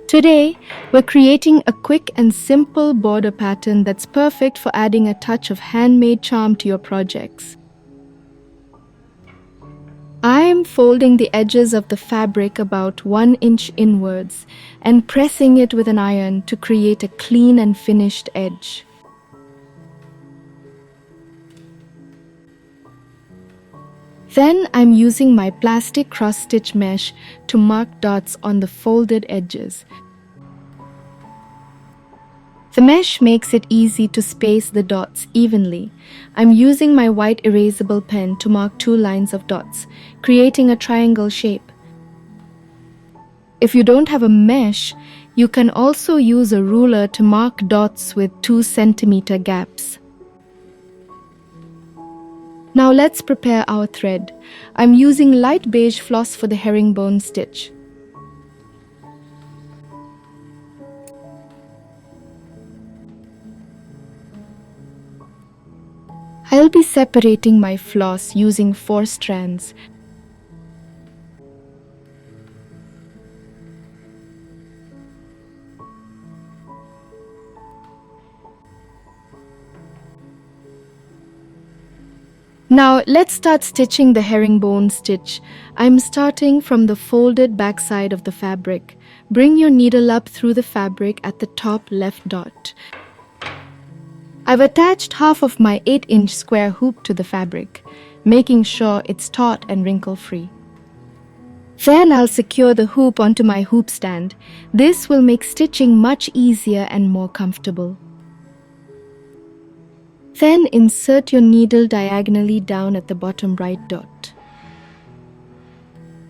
Today, we're creating a quick and simple border pattern that's perfect for adding a touch of handmade charm to your projects. I am folding the edges of the fabric about 1 inch inwards and pressing it with an iron to create a clean and finished edge. Then I'm using my plastic cross-stitch mesh to mark dots on the folded edges. The mesh makes it easy to space the dots evenly. I'm using my white erasable pen to mark 2 lines of dots, creating a triangle shape. If you don't have a mesh, you can also use a ruler to mark dots with 2 centimeter gaps. Now let's prepare our thread. I'm using light beige floss for the herringbone stitch. I'll be separating my floss using 4 strands. Now let's start stitching the herringbone stitch. I'm starting from the folded backside of the fabric. Bring your needle up through the fabric at the top left dot. I've attached half of my 8-inch square hoop to the fabric, making sure it's taut and wrinkle-free. Then I'll secure the hoop onto my hoop stand. This will make stitching much easier and more comfortable. Then insert your needle diagonally down at the bottom right dot.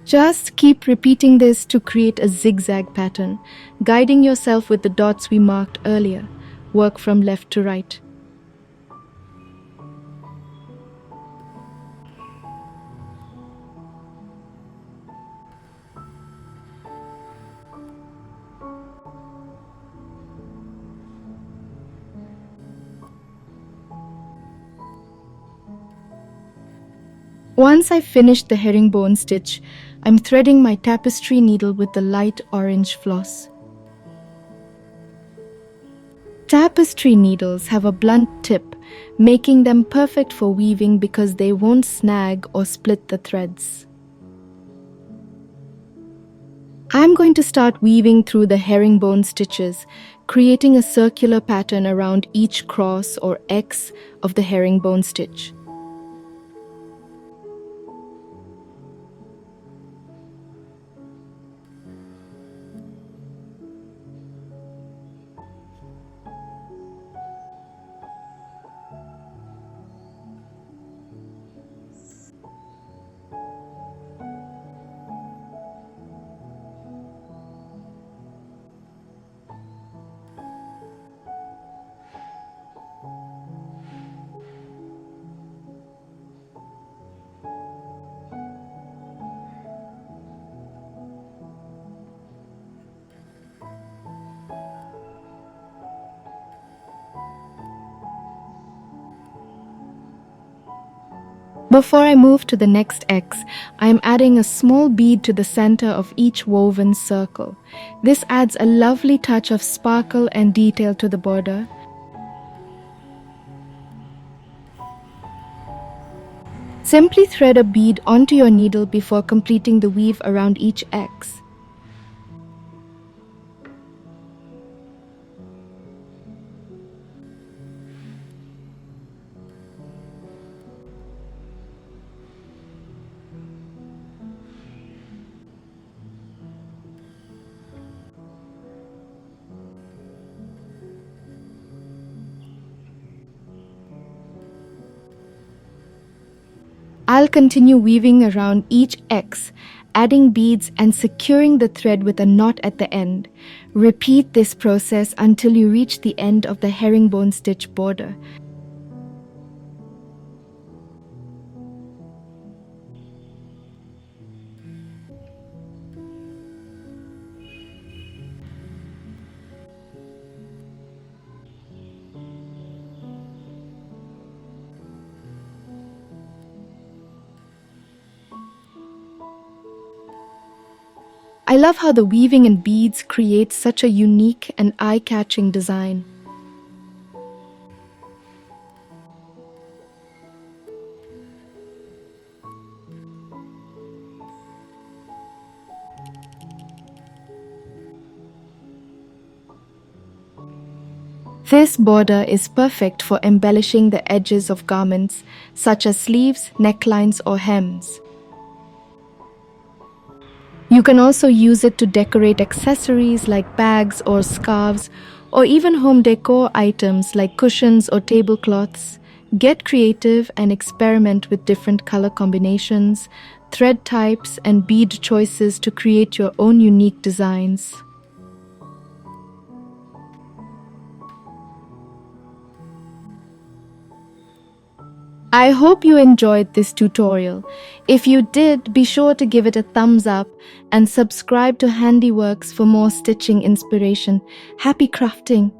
Just keep repeating this to create a zigzag pattern, guiding yourself with the dots we marked earlier. Work from left to right. Once I've finished the herringbone stitch, I'm threading my tapestry needle with the light orange floss. Tapestry needles have a blunt tip, making them perfect for weaving because they won't snag or split the threads. I'm going to start weaving through the herringbone stitches, creating a circular pattern around each cross or X of the herringbone stitch. Before I move to the next X, I am adding a small bead to the center of each woven circle. This adds a lovely touch of sparkle and detail to the border. Simply thread a bead onto your needle before completing the weave around each X. I'll continue weaving around each X, adding beads and securing the thread with a knot at the end. Repeat this process until you reach the end of the herringbone stitch border. I love how the weaving and beads create such a unique and eye-catching design. This border is perfect for embellishing the edges of garments, such as sleeves, necklines, or hems. You can also use it to decorate accessories like bags or scarves, or even home decor items like cushions or tablecloths. Get creative and experiment with different color combinations, thread types, and bead choices to create your own unique designs. I hope you enjoyed this tutorial. If you did, be sure to give it a thumbs up and subscribe to Handiworks for more stitching inspiration. Happy crafting!